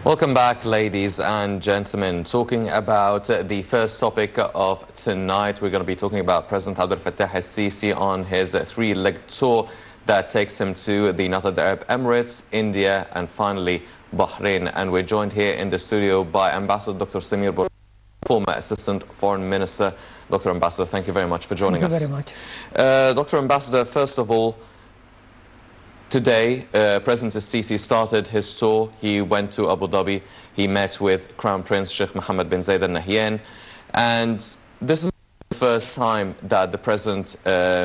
Welcome back, ladies and gentlemen. Talking about the first topic of tonight, we're going to be talking about President Abdel Fattah al-Sisi on his three-leg tour that takes him to the United Arab Emirates, India, and finally Bahrain. And we're joined here in the studio by Ambassador Dr. Samir Bourshid, former Assistant Foreign Minister. Dr. Ambassador, thank you very much for joining us. Thank you very much. Dr. Ambassador, first of all, today, President al-Sisi started his tour. He went to Abu Dhabi. He met with Crown Prince Sheikh Mohammed bin Zayed Al Nahyan. And this is the first time that the President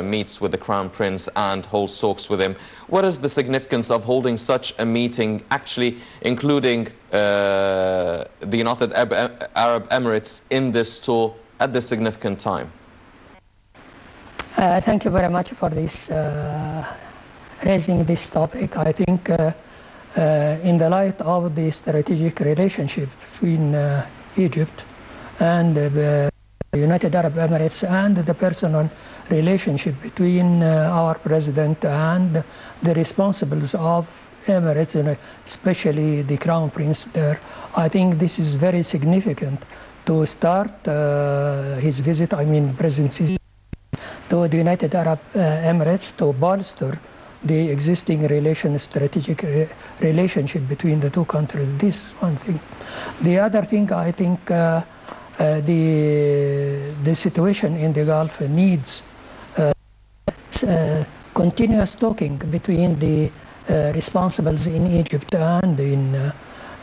meets with the Crown Prince and holds talks with him. What is the significance of holding such a meeting, actually including the United Arab Emirates in this tour at this significant time? Thank you very much for this raising this topic. I think in the light of the strategic relationship between Egypt and the United Arab Emirates and the personal relationship between our president and the responsibles of Emirates, especially the Crown Prince there, I think this is very significant to start his visit, President Sisi, to the United Arab Emirates to bolster the existing strategic relationship between the two countries. This is one thing. The other thing, I think the situation in the Gulf needs continuous talking between the responsibles in Egypt and in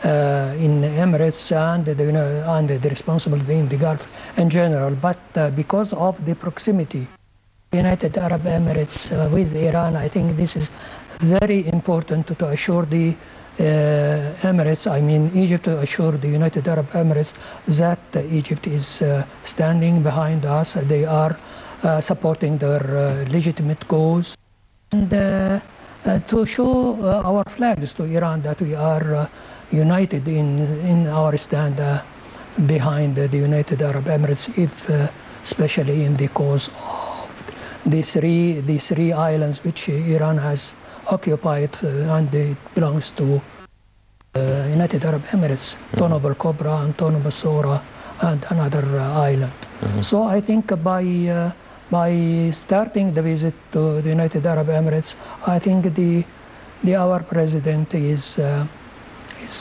Emirates and the responsibles in the Gulf in general. But because of the proximity United Arab Emirates with Iran, I think this is very important to assure the Emirates, Egypt, to assure the United Arab Emirates that Egypt is standing behind us. They are supporting their legitimate cause, and to show our flags to Iran that we are united in our stand behind the United Arab Emirates, especially in the cause of the three islands which Iran has occupied, and it belongs to United Arab Emirates, Tonob al-Kubra and Tonob al-Sora and another island. So I think by starting the visit to the United Arab Emirates, I think our president is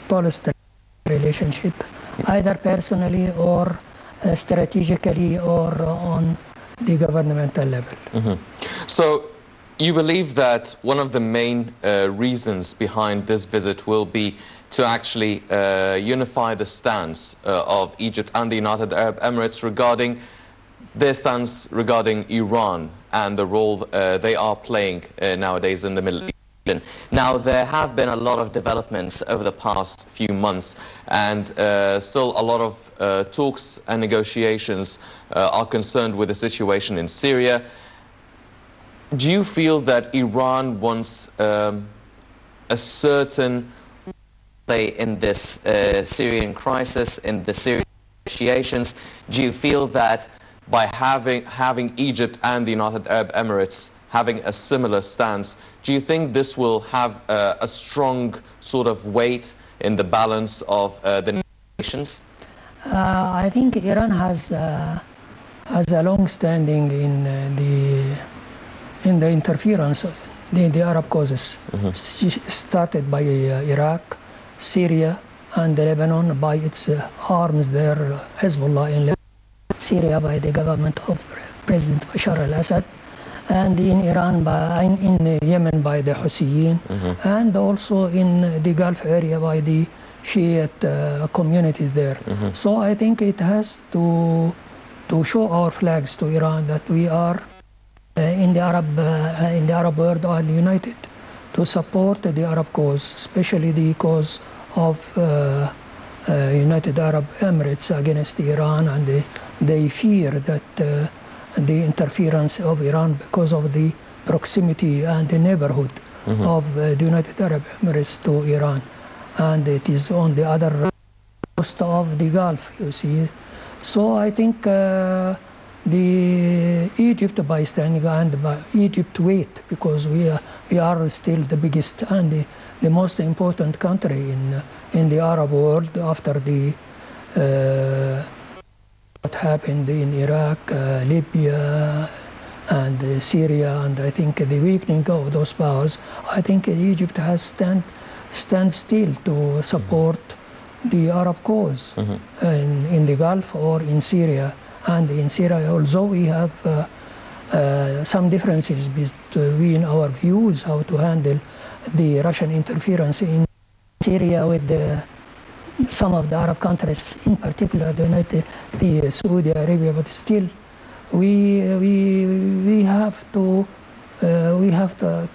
bolstering the relationship, either personally or strategically or on the governmental level. So you believe that one of the main reasons behind this visit will be to actually unify the stance of Egypt and the United Arab Emirates regarding their stance regarding Iran and the role they are playing nowadays in the Middle East. Now, there have been a lot of developments over the past few months, and still a lot of talks and negotiations are concerned with the situation in Syria. Do you feel that Iran wants a certain play in this Syrian crisis, in the Syrian negotiations? Do you feel that by having Egypt and the United Arab Emirates having a similar stance, do you think this will have a strong sort of weight in the balance of the nations? I think Iran has a long standing in the interference in the Arab causes. She started by Iraq, Syria, and Lebanon by its arms there, Hezbollah in Lebanon, Syria by the government of President Bashar al-Assad, and in Iran, in Yemen by the Houthis, and also in the Gulf area by the Shiite communities there. So I think it has to show our flags to Iran that we are in the Arab world are united to support the Arab cause, especially the cause of United Arab Emirates against Iran, and they fear that the interference of Iran because of the proximity and the neighborhood of the United Arab Emirates to Iran, and it is on the other coast of the Gulf, you see. So I think the Egypt by standing and by Egypt weight, because we are still the biggest and the most important country in the Arab world after the what happened in Iraq, Libya, and Syria, and I think the weakening of those powers. I think Egypt has stand still to support the Arab cause in the Gulf or in Syria. And in Syria, although we have some differences between our views how to handle the Russian interference in Syria with some of the Arab countries, in particular the Saudi Arabia, but still we have to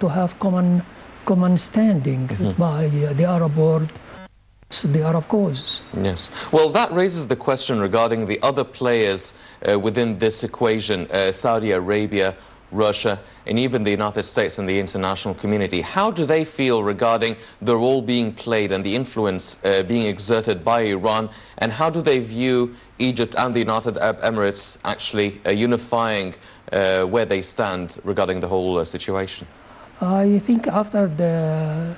have common standing by the Arab world, the Arab causes. Yes. Well, that raises the question regarding the other players within this equation, Saudi Arabia, Russia, and even the United States and the international community. How do they feel regarding the role being played and the influence being exerted by Iran, and how do they view Egypt and the United Arab Emirates actually unifying where they stand regarding the whole situation? I think after the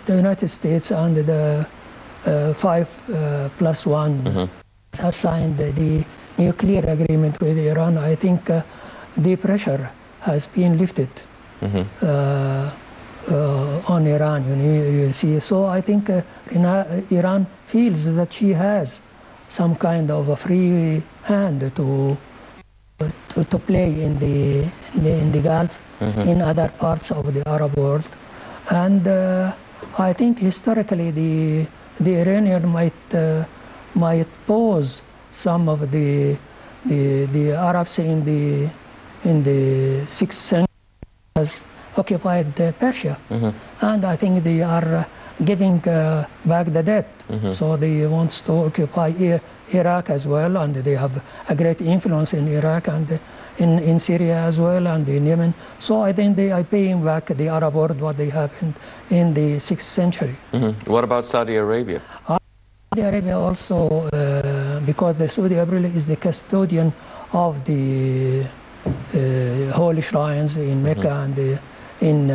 United States and the 5+1 has signed the nuclear agreement with Iran, I think the pressure has been lifted on Iran, you see. So I think Iran feels that she has some kind of a free hand to play in the Gulf, in other parts of the Arab world. And I think historically the Iranian might pose some of the Arabs in the 6th century has occupied Persia, and I think they are giving back the debt. So they want to occupy Iraq as well, and they have a great influence in Iraq and in Syria as well, and in Yemen. So I think they are paying back the Arab world what they have in the 6th century. What about Saudi Arabia? Saudi Arabia also, because the Saudi Arabia is the custodian of the holy shrines in Mecca and in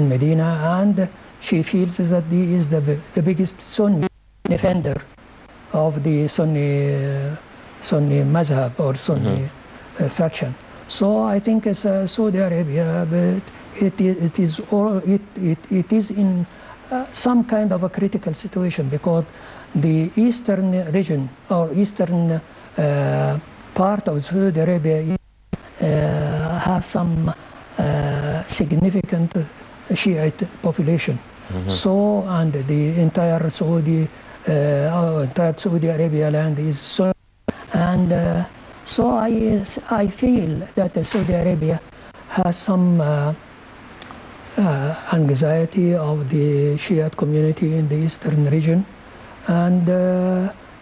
Medina, and she feels that he is the biggest Sunni defender of the Sunni mazhab or Sunni faction. So I think as Saudi Arabia, but it is in some kind of a critical situation, because the eastern region or eastern part of Saudi Arabia have some significant Shiite population. So, and the entire Saudi Arabia land is Sunni, and so I feel that Saudi Arabia has some anxiety of the Shiite community in the eastern region, and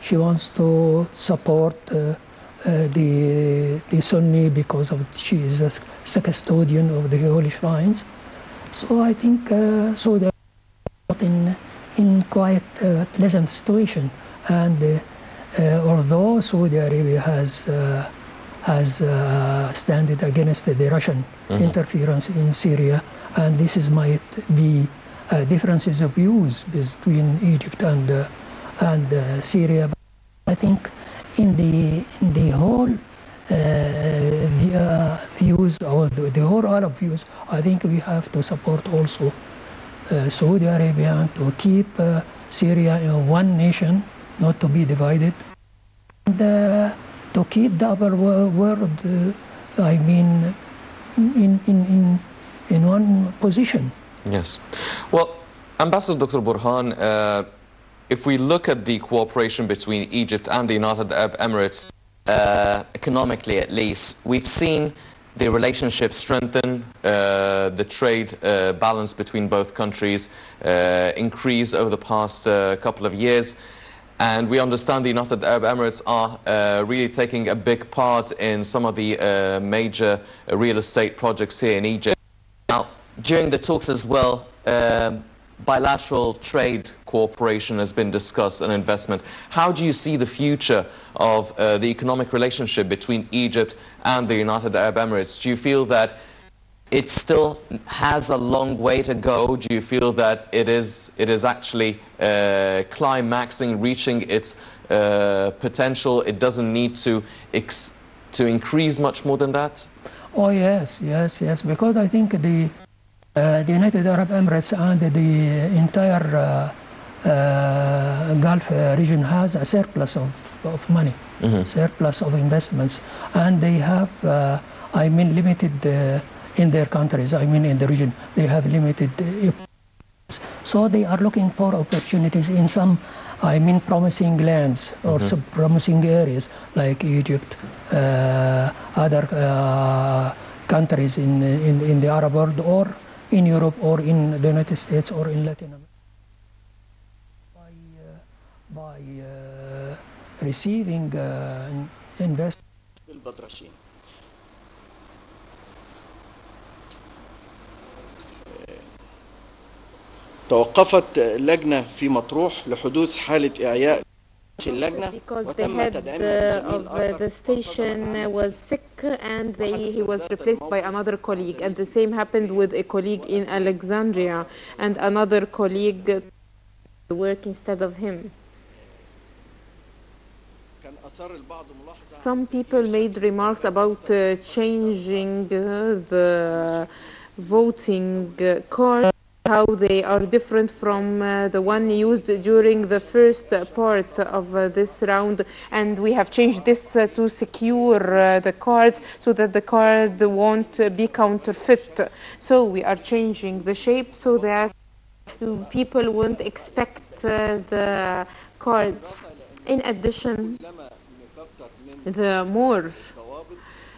she wants to support the Sunni because of she is a custodian of the holy shrines. So I think Saudi Arabia in quite a pleasant situation, and although Saudi Arabia has standed against the Russian interference in Syria, and this might be differences of views between Egypt and Syria. But I think in the whole views, or the whole Arab views, I think we have to support also Saudi Arabia to keep Syria in one nation, not to be divided, and to keep the upper world, I mean, in one position. Yes. Well, Ambassador Dr. Burhan, if we look at the cooperation between Egypt and the United Arab Emirates, economically at least, we've seen the relationship strengthen, the trade balance between both countries increase over the past couple of years. And we understand the United Arab Emirates are really taking a big part in some of the major real estate projects here in Egypt. Now, during the talks as well, bilateral trade cooperation has been discussed and investment. How do you see the future of the economic relationship between Egypt and the United Arab Emirates? Do you feel that it still has a long way to go? Do you feel that it is actually climaxing, reaching its potential? It doesn't need to increase much more than that? Oh yes, yes, yes. Because I think the United Arab Emirates and the entire Gulf region has a surplus of money, surplus of investments, and they have, I mean, limited. In their countries, I mean in the region, they have limited so they are looking for opportunities in some, I mean, promising lands or some promising areas like Egypt, other countries in the Arab world, or in Europe, or in the United States, or in Latin America. By receiving investment. توقفت لجنة في مطروح لحدوث حالة إعياء اللجنة وتم تدعيمها of the station was sick and he was replaced by another colleague, and the same happened with a colleague in Alexandria, and another colleague worked instead of him. Some people made remarks about changing the voting cards, how they are different from the one used during the first part of this round, and we have changed this to secure the cards so that the card won't be counterfeit. So we are changing the shape so that people won't expect the cards. In addition, the more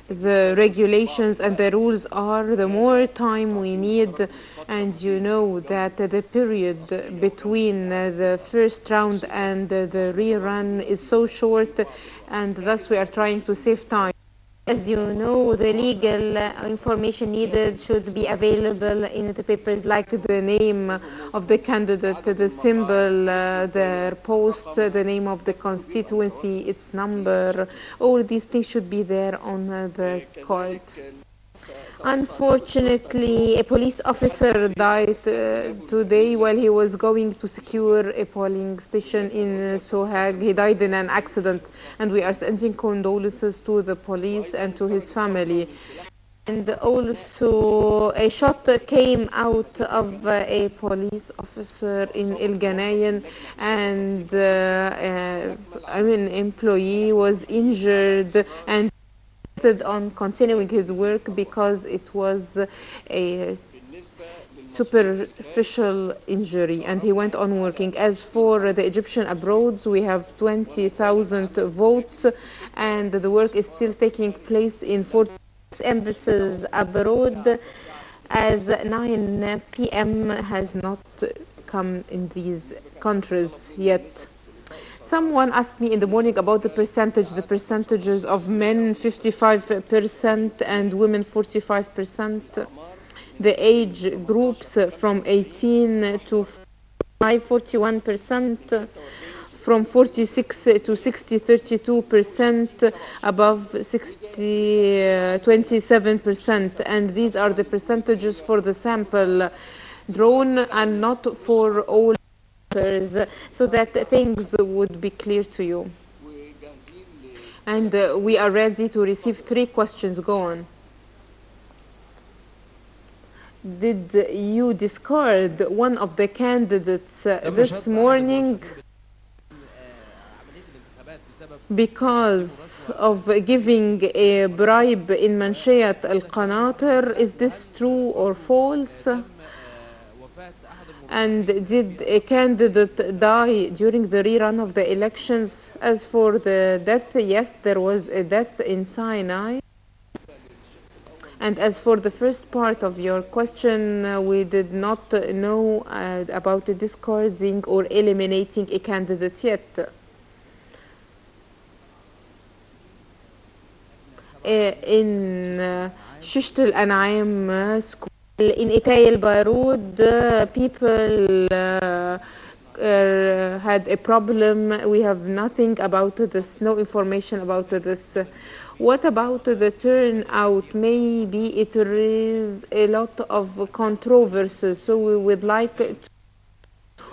the regulations and the rules are, the more time we need, and you know that the period between the first round and the rerun is so short, and thus we are trying to save time. As you know, the legal information needed should be available in the papers, like the name of the candidate, the symbol, their post, the name of the constituency, its number. All these things should be there on the card. Unfortunately, a police officer died today while he was going to secure a polling station in Sohag. He died in an accident, and we are sending condolences to the police and to his family. And also, a shot came out of a police officer in El Ganayan, and an employee was injured and on continuing his work because it was a superficial injury, and he went on working. As for the Egyptian abroad, we have 20,000 votes, and the work is still taking place in 40 embassies abroad, as 9 p.m. has not come in these countries yet. Someone asked me in the morning about the percentages of men 55% and women 45%. The age groups from 18 to 41%, from 46 to 60, 32%, above 60, 27%. And these are the percentages for the sample drawn and not for all, so that things would be clear to you. And we are ready to receive 3 questions. Go on. Did you discard one of the candidates this morning because of giving a bribe in Manshiyat al-Qanatir? Is this true or false? And did a candidate die during the rerun of the elections? As for the death, yes, there was a death in Sinai. And as for the first part of your question, we did not know about the discarding or eliminating a candidate yet. In Shisht al-An'am school, in Itay al-Barud, people had a problem. We have nothing about this, no information about this. What about the turnout? Maybe it raises a lot of controversy, so we would like to,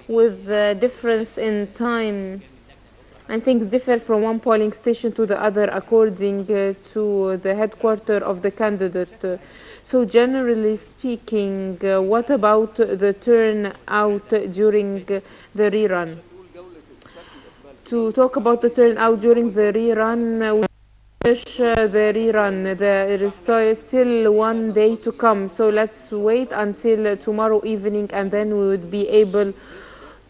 with the difference in time, and things differ from one polling station to the other according to the headquarters of the candidate. So generally speaking, what about the turnout during the rerun? To talk about the turnout during the rerun, the rerun, there is still one day to come, so let's wait until tomorrow evening, and then we would be able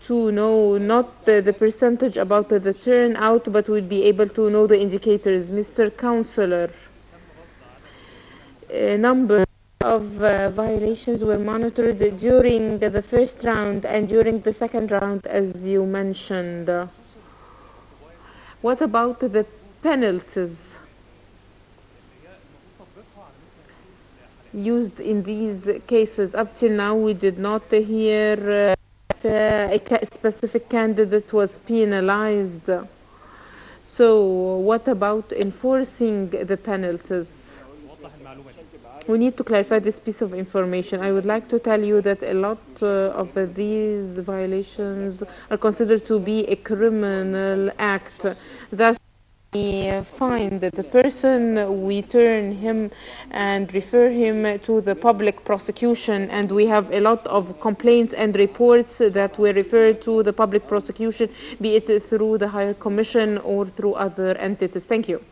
to know not the percentage about the turnout, but we'd be able to know the indicators. Mr. Counselor, a number of violations were monitored during the first round and during the second round, as you mentioned. What about the penalties used in these cases? Up till now, we did not hear a specific candidate was penalized. So what about enforcing the penalties? We need to clarify this piece of information. I would like to tell you that a lot of these violations are considered to be a criminal act. Thus, we find that the person, we turn him and refer him to the public prosecution, and we have a lot of complaints and reports that were referred to the public prosecution, be it through the Higher Commission or through other entities. Thank you.